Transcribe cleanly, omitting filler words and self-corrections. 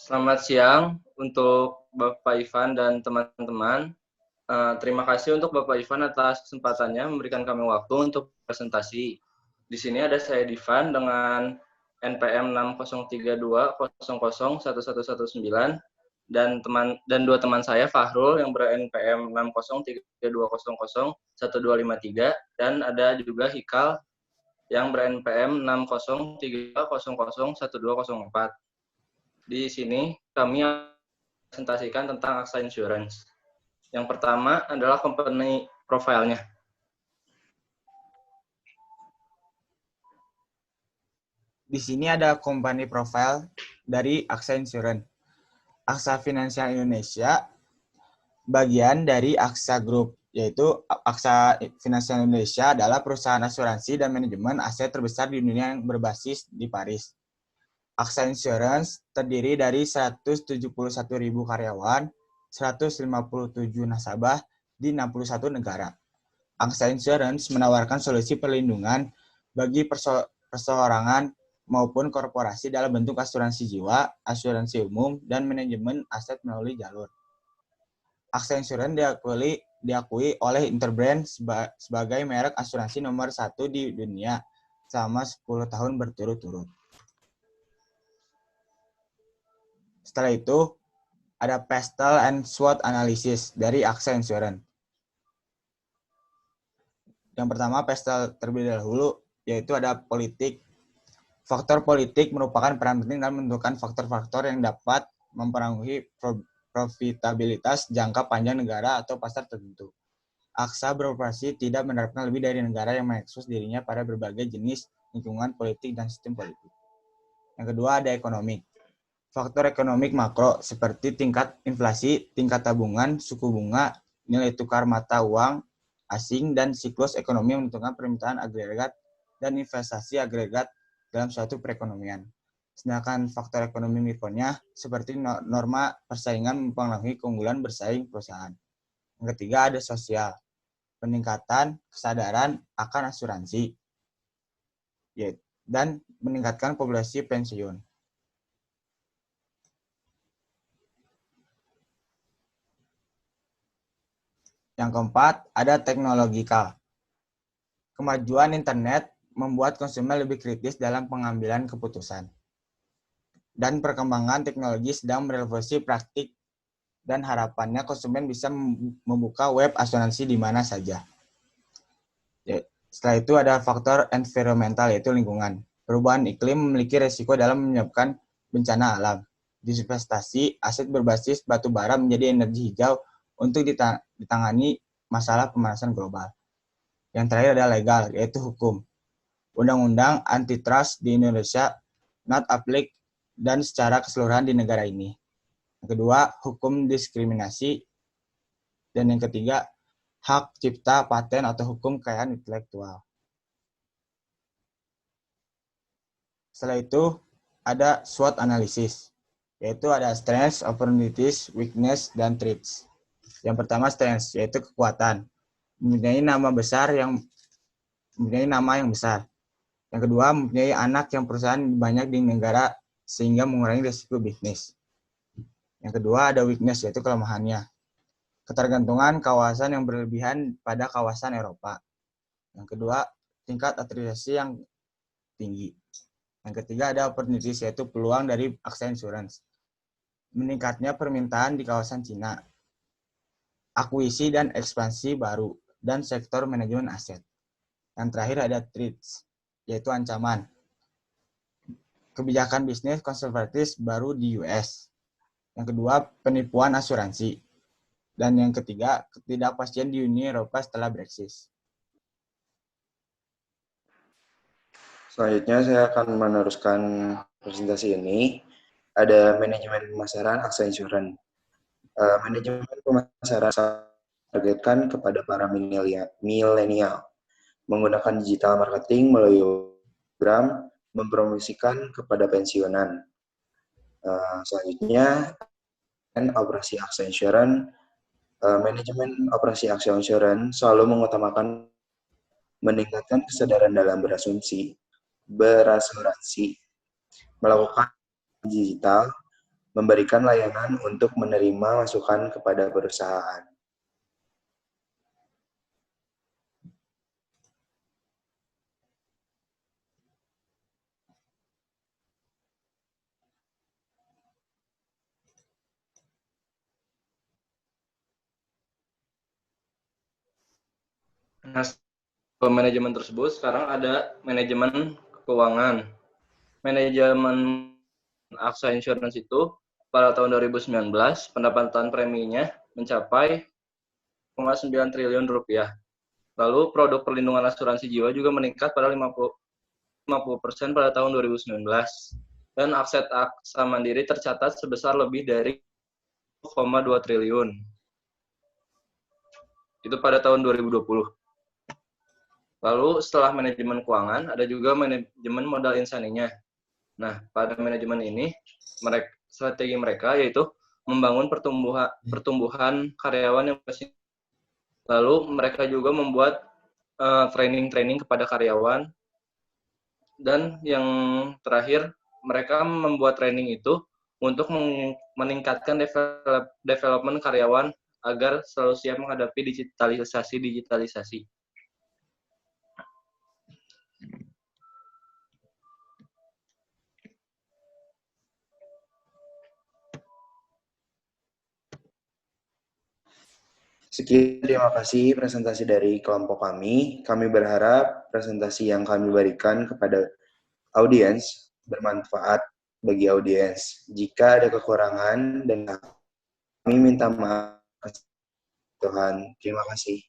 Selamat siang untuk Bapak Ivan dan teman-teman. Terima kasih untuk Bapak Ivan atas kesempatannya memberikan kami waktu untuk presentasi. Di sini ada saya Divan dengan NPM 6032001119 dan dua teman saya Fahrul yang ber-NPM 6032001253 dan ada juga Hikal yang ber-NPM 6030001204. Di sini kami presentasikan tentang AXA Insurance. Yang pertama adalah company profile-nya. Di sini ada company profile dari AXA Insurance. AXA Financial Indonesia bagian dari AXA Group, yaitu AXA Financial Indonesia adalah perusahaan asuransi dan manajemen aset terbesar di dunia yang berbasis di Paris. AXA Insurance terdiri dari 171.000 karyawan, 157 nasabah di 61 negara. AXA Insurance menawarkan solusi perlindungan bagi perseorangan maupun korporasi dalam bentuk asuransi jiwa, asuransi umum, dan manajemen aset melalui jalur. AXA Insurance diakui oleh Interbrand sebagai merek asuransi nomor 1 di dunia selama 10 tahun berturut-turut. Setelah itu, ada Pestel and SWOT Analysis dari AXA Insurance. Yang pertama, Pestel terlebih dahulu, yaitu ada politik. Faktor politik merupakan peran penting dalam menentukan faktor-faktor yang dapat mempengaruhi profitabilitas jangka panjang negara atau pasar tertentu. AXA beroperasi tidak menerapkan lebih dari negara yang mengekspos dirinya pada berbagai jenis lingkungan politik dan sistem politik. Yang kedua, ada ekonomi. Faktor ekonomi makro seperti tingkat inflasi, tingkat tabungan, suku bunga, nilai tukar mata uang asing, dan siklus ekonomi menentukan permintaan agregat dan investasi agregat dalam suatu perekonomian. Sedangkan faktor ekonomi mikronya seperti norma persaingan mempengaruhi keunggulan bersaing perusahaan. Yang ketiga, ada sosial. Peningkatan kesadaran akan asuransi dan meningkatkan populasi pensiun. Yang keempat, ada teknologikal. Kemajuan internet membuat konsumen lebih kritis dalam pengambilan keputusan. Dan perkembangan teknologi sedang merevolusi praktik dan harapannya konsumen bisa membuka web asuransi di mana saja. Setelah itu ada faktor environmental, yaitu lingkungan. Perubahan iklim memiliki resiko dalam menyebabkan bencana alam. Diversifikasi aset berbasis batu bara menjadi energi hijau untuk ditangani masalah pemanasan global. Yang terakhir ada legal, yaitu hukum. Undang-undang antitrust di Indonesia not applicable dan secara keseluruhan di negara ini. Yang kedua, hukum diskriminasi. Dan yang ketiga, hak cipta, paten, atau hukum kekayaan intelektual. Setelah itu, ada SWOT analysis, yaitu ada strengths, opportunities, weakness, dan threats. Yang pertama strengths, yaitu kekuatan. Mempunyai nama yang besar. Yang kedua, mempunyai anak yang perusahaan banyak di negara sehingga mengurangi risiko bisnis. Yang kedua, ada weakness, yaitu kelemahannya. Ketergantungan kawasan yang berlebihan pada kawasan Eropa. Yang kedua, tingkat atributasi yang tinggi. Yang ketiga, ada opportunities, yaitu peluang dari AXA Insurance. Meningkatnya permintaan di kawasan Cina. Akuisisi dan ekspansi baru, dan sektor manajemen aset. Yang terakhir ada threats, yaitu ancaman. Kebijakan bisnis konservatif baru di US. Yang kedua, penipuan asuransi. Dan yang ketiga, ketidakpastian di Uni Eropa setelah Brexit. Selanjutnya saya akan meneruskan presentasi ini. Ada manajemen pemasaran AXA Insurance. Manajemen pemasaran targetkan kepada para milenial menggunakan digital marketing melalui program mempromosikan kepada pensiunan. Selanjutnya, operasi AXA Insurance. Manajemen operasi AXA Insurance selalu mengutamakan meningkatkan kesadaran dalam berasuransi, melakukan digital, memberikan layanan untuk menerima masukan kepada perusahaan. Nah, manajemen tersebut sekarang ada manajemen keuangan. Manajemen AXA Insurance itu pada tahun 2019 pendapatan preminya mencapai 0,9 triliun rupiah. Lalu produk perlindungan asuransi jiwa juga meningkat pada 50% pada tahun 2019. Dan aset AXA Mandiri tercatat sebesar lebih dari 1,2 triliun. Itu pada tahun 2020. Lalu setelah manajemen keuangan, ada juga manajemen modal insaninya. Nah, pada manajemen ini, strategi mereka yaitu membangun pertumbuhan karyawan yang bersih. Lalu mereka juga membuat training kepada karyawan. Dan yang terakhir, mereka membuat training itu untuk meningkatkan development karyawan agar selalu siap menghadapi digitalisasi. Sekian, terima kasih presentasi dari kelompok kami. Kami berharap presentasi yang kami berikan kepada audiens bermanfaat bagi audiens. Jika ada kekurangan dan kami minta maaf Tuhan. Terima kasih.